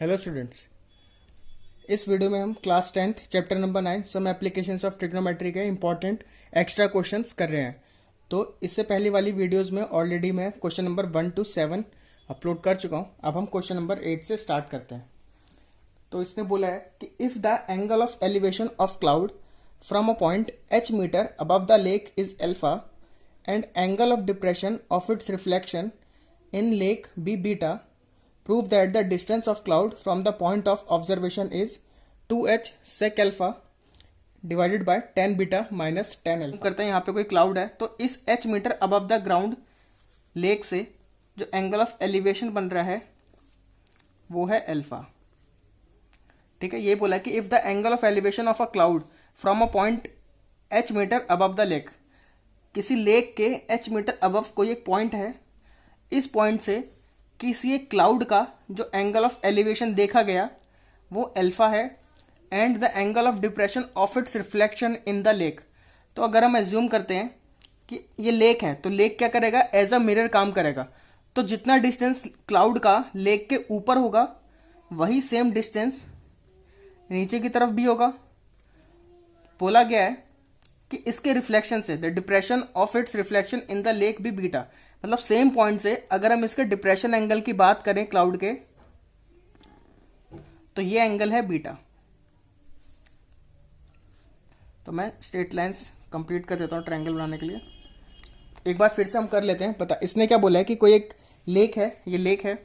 Hello students. इस video में हम class 10th chapter number 9 some applications of trigonometry के इंपॉर्टेंट एक्स्ट्रा क्वेश्चंस कर रहे हैं। तो इससे पहले वाली वीडियोस में ऑलरेडी मैं क्वेश्चन नंबर 1 to 7 अपलोड कर चुका हूं। अब हम क्वेश्चन नंबर 8 से स्टार्ट करते हैं। तो इसने बोला है कि if the angle of elevation of cloud from a point h metre above the lake is alpha and angle of depression of its reflection in lake be beta, prove that the distance of cloud from the point of observation is 2h sec alpha divided by 10 beta minus 10 alpha। करते हैं यहाँ पे कोई cloud है तो इस h metre above the ground lake से जो एंगल ऑफ एलिवेशन बन रहा है वो है अल्फा। ठीक है, ये बोला कि if the angle of elevation of a cloud from a point h metre above the lake, किसी लेक के h मीटर अबव कोई एक पॉइंट है, इस पॉइंट से किसी एक क्लाउड का जो एंगल ऑफ एलिवेशन देखा गया वो अल्फा है and the angle of depression of its reflection in the lake. तो अगर हम एज्यूम करते हैं कि ये लेक है तो लेक क्या करेगा, एज अ मिरर काम करेगा। तो जितना डिस्टेंस क्लाउड का लेक के ऊपर होगा वही सेम डिस्टेंस नीचे की तरफ भी होगा। बोला गया है कि इसके रिफ्लेक्शन से the depression of its reflection in the lake भी बीटा, मतलब सेम पॉइंट से अगर हम इसके डिप्रेशन एंगल की बात करें क्लाउड के तो ये एंगल है बीटा। तो मैं स्ट्रेट लाइंस कंप्लीट कर देता हूं ट्रायंगल बनाने के लिए। एक बार फिर से हम कर लेते हैं। पता इसने क्या बोला है कि कोई एक लेक है, ये लेक है,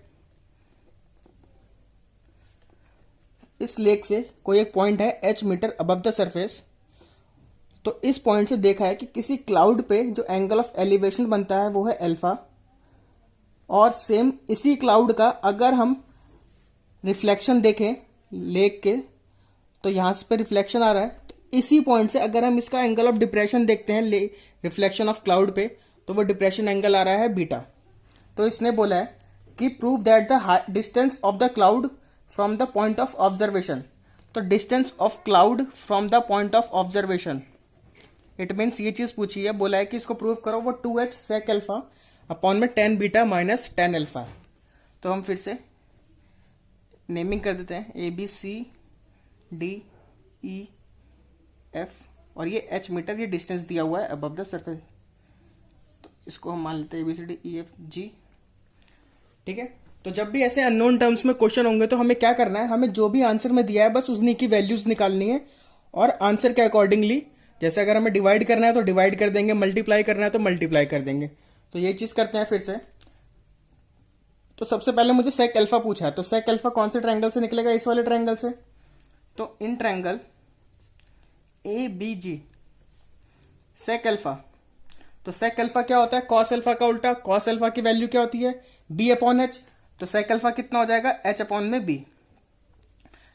इस लेक से कोई एक पॉइंट है h metre above the surface. तो इस पॉइंट से देखा है कि किसी क्लाउड पे जो एंगल ऑफ एलिवेशन बनता है वो है अल्फा, और सेम इसी क्लाउड का अगर हम रिफ्लेक्शन देखें लेक के तो यहां पे रिफ्लेक्शन आ रहा है। तो इसी पॉइंट से अगर हम इसका एंगल ऑफ डिप्रेशन देखते हैं रिफ्लेक्शन ऑफ क्लाउड पे तो वो डिप्रेशन एंगल आ रहा है बीटा। तो इसने बोला है कि prove that the distance of the cloud from the point of observation. तो distance of cloud from the point of observation, it means ये चीज पूछी है, बोला है कि इसको प्रूव करो, वो 2h sec अल्फा अपॉन में 10 बीटा माइनस 10 अल्फा है। तो हम फिर से नेमिंग कर देते हैं, A B C D E F, और ये h मीटर ये डिस्टेंस दिया हुआ है अबव द सरफेस। तो इसको हम मान लेते हैं A B C D E F G. ठीक है, तो जब भी ऐसे अननोन टर्म्स में क्वेश्चन होंगे तो हमें क्या करना है, हमें जो भी आंसर में दिया है बस उन्हीं की वैल्यूज निकालनी है और आंसर के अकॉर्डिंगली, जैसे अगर हमें डिवाइड करना है तो डिवाइड कर देंगे, मल्टीप्लाई करना है तो मल्टीप्लाई कर देंगे। तो ये चीज करते हैं फिर से। तो सबसे पहले मुझे सेक अल्फा पूछा है, तो सेक अल्फा कौन से ट्रायंगल से निकलेगा, इस वाले ट्रायंगल से। तो in triangle A B G sec alpha, तो सेक अल्फा क्या होता है, कॉस अल्फा का उल्टा। कॉस अल्फा की वैल्यू क्या होती है, बी अपॉन एच। तो सेक अल्फा कितना हो जाएगा, एच अपॉन में बी।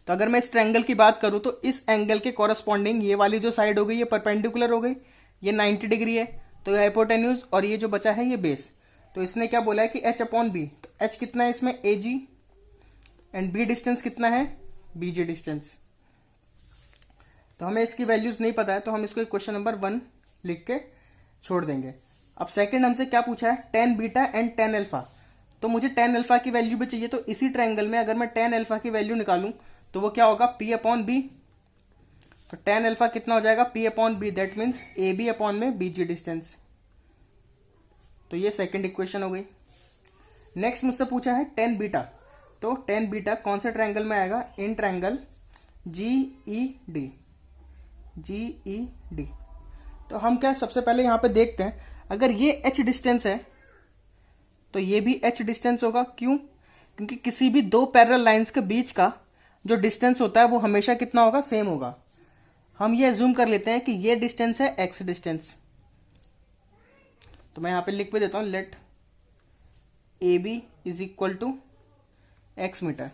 तो अगर मैं इस ट्रायंगल की बात करूं तो इस एंगल के कॉरस्पॉन्डिंग ये वाली जो साइड हो गई ये परपेंडिकुलर हो गई, ये 90 डिग्री है, तो ये हाइपोटेन्यूज, और ये जो बचा है ये बेस। तो इसने क्या बोला है कि h अपॉन बी। तो h कितना है इसमें, ए जी, एंड b डिस्टेंस कितना है, बी जी डिस्टेंस। तो हमें इसकी वैल्यूज नहीं पता है तो हम इसको क्वेश्चन नंबर 1 लिख के छोड़ देंगे। अब सेकेंड हमसे क्या पूछा है, 10 बीटा एंड 10 अल्फा। तो मुझे 10 अल्फा की वैल्यू भी चाहिए। तो इसी ट्रायंगल में अगर मैं 10 अल्फा की वैल्यू निकालूं तो वो क्या होगा, P अपॉन बी। तो 10 अल्फा कितना हो जाएगा, P upon B, that means A B upon में बी जी डिस्टेंस। तो ये सेकंड इक्वेशन हो गई। नेक्स्ट मुझसे पूछा है 10 बीटा। तो 10 बीटा कौन से ट्रायंगल में आएगा, in triangle G E D, G E D. तो हम क्या सबसे पहले यहां पे देखते हैं, अगर ये h डिस्टेंस है तो ये भी h डिस्टेंस होगा। क्यों, क्योंकि किसी भी दो पैरेलल लाइंस के बीच का जो डिस्टेंस होता है वो हमेशा कितना होगा, सेम होगा। हम ये अज्यूम कर लेते हैं कि ये डिस्टेंस है x डिस्टेंस। तो मैं यहां पे लिख भी देता हूं, let A B is equal to x metre.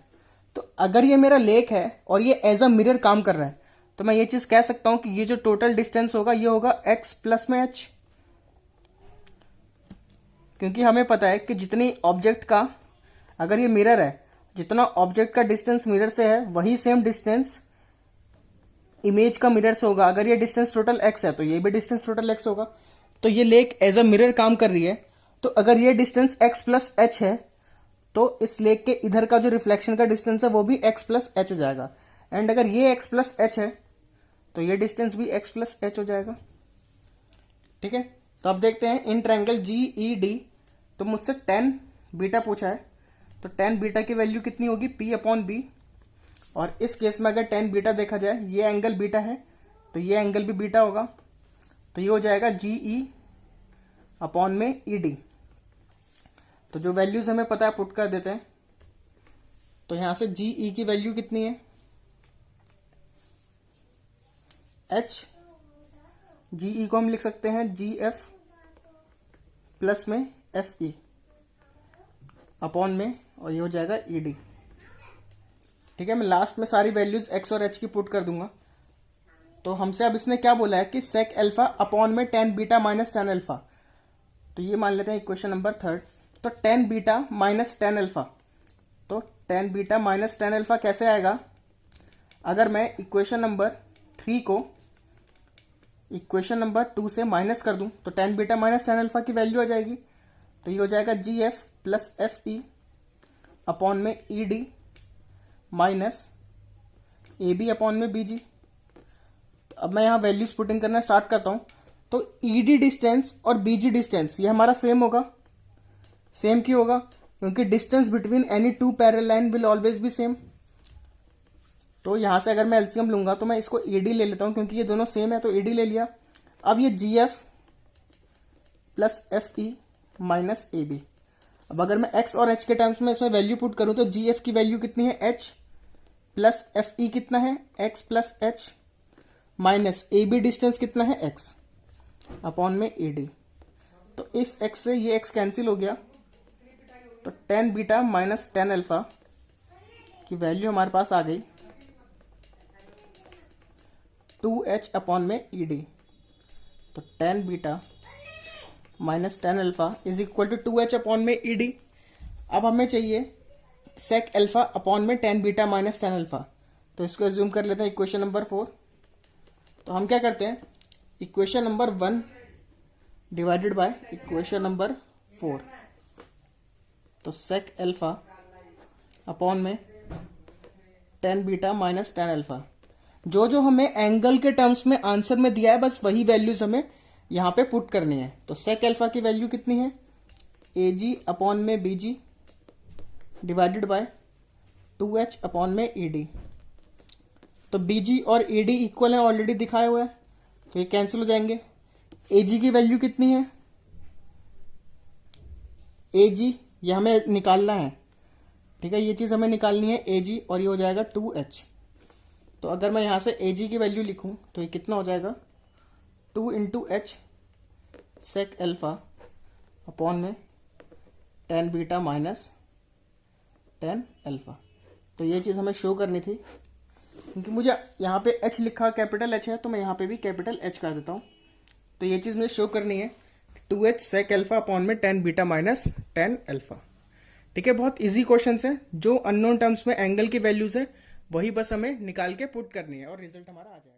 तो अगर ये मेरा लेक है और ये एज अ मिरर काम कर रहा है तो मैं ये चीज कह सकता हूं कि ये जो टोटल डिस्टेंस होगा ये होगा x प्लस में h, क्योंकि हमें पता है कि जितनी ऑब्जेक्ट का, अगर ये मिरर है, जितना ऑब्जेक्ट का डिस्टेंस मिरर से है वही सेम डिस्टेंस इमेज का मिरर से होगा। अगर ये डिस्टेंस टोटल x है तो ये भी डिस्टेंस टोटल x होगा। तो ये लेक एज अ मिरर काम कर रही है। तो अगर ये डिस्टेंस x प्लस h है तो इस लेक के इधर का जो रिफ्लेक्शन का डिस्टेंस है वो भी x प्लस एच हो जाएगा। एंड अगर ये x प्लस एच है तो ये डिस्टेंस भी x प्लस एच हो जाएगा। ठीक है, तो अब देखते हैं इन ट्रायंगल GED। तो मुझसे tan बीटा पूछा है, तो tan बीटा की वैल्यू कितनी होगी, P अपॉन बी। और इस केस में अगर tan बीटा देखा जाए, ये एंगल बीटा है तो ये एंगल भी बीटा होगा, तो ये हो जाएगा GE अपॉन में ED। तो जो वैल्यूज हमें पता है पुट कर देते हैं। तो यहां से GE की वैल्यू कितनी है, H, GE को हम लिख सकते हैं GF प्लस में FE अपॉन में, और ये हो जाएगा ED। ठीक है, मैं लास्ट में सारी वैल्यूज x और h की पुट कर दूंगा। तो हमसे अब इसने क्या बोला है कि sec अल्फा अपॉन में tan beta minus tan alpha. तो ये मान लेते हैं इक्वेशन नंबर 3। तो tan beta minus tan alpha, तो tan beta minus tan alpha कैसे आएगा, अगर मैं इक्वेशन नंबर 3 को इक्वेशन नंबर 2 से माइनस कर दूं तो tan beta minus tan alpha की वैल्यू आ जाएगी। तो ये हो जाएगा GF प्लस FE अपॉन में ED माइनस AB अपॉन में BG। तो अब मैं यहाँ वैल्यूज पुटिंग करना स्टार्ट करता हूँ। तो ED डिस्टेंस और BG डिस्टेंस ये हमारा सेम होगा। सेम क्यों होगा, क्योंकि distance between any two parallel line will always be same. तो यहां से अगर मैं एलसीएम लूंगा तो मैं इसको ED ले लेता हूं, क्योंकि ये दोनों सेम है तो ED ले लिया। अब ये GF plus FE minus AB। अब अगर मैं x और h के टर्म्स में इसमें वैल्यू पुट करूं तो GF की वैल्यू कितनी है h, प्लस FE कितना है x plus h, minus AB distance कितना है x अपॉन में AD। तो इस x से ये x कैंसिल हो गया, तो tan beta minus tan alpha की वैल्यू हमारे पास आ गई 2h अपॉन में ED। तो tan beta minus tan alpha is equal to 2h upon में ED। अब हमें चाहिए sec अल्फा अपॉन में tan beta minus tan alpha. तो इसको एज्यूम कर लेते हैं इक्वेशन नंबर 4। तो हम क्या करते हैं, equation number 1 divided by equation number 4। तो sec अल्फा अपॉन में tan beta minus tan alpha, जो हमें एंगल के टर्म्स में आंसर में दिया है बस वही वैल्यूज हमें यहां पे पुट करनी है। तो sec अल्फा की वैल्यू कितनी है, AG अपॉन में BG divided by 2h upon में ED। तो BG और ED इक्वल है, ऑलरेडी दिखाए हुए हैं, तो ये कैंसिल हो जाएंगे। AG की वैल्यू कितनी है, AG ये हमें निकालना है। ठीक है, ये चीज हमें निकालनी है AG, और ये हो जाएगा 2h। तो अगर मैं यहां से AG की वैल्यू लिखूं तो ये कितना हो जाएगा, 2 into h sec alpha upon में tan beta minus tan alpha. तो ये चीज़ हमें शो करनी थी, क्योंकि मुझे यहाँ पे h लिखा कैपिटल H है तो मैं यहाँ पे भी कैपिटल H कर देता हूँ। तो ये चीज़ मुझे शो करनी है 2h sec अल्फा अपॉन में tan beta minus tan alpha. ठीक है, बहुत इजी क्वेश्चन है। जो अननोन टर्म्स में एंगल की वैल्यूज है वही बस हमें निकाल के पुट करनी है और रिजल्ट हमारा आ जाएगा।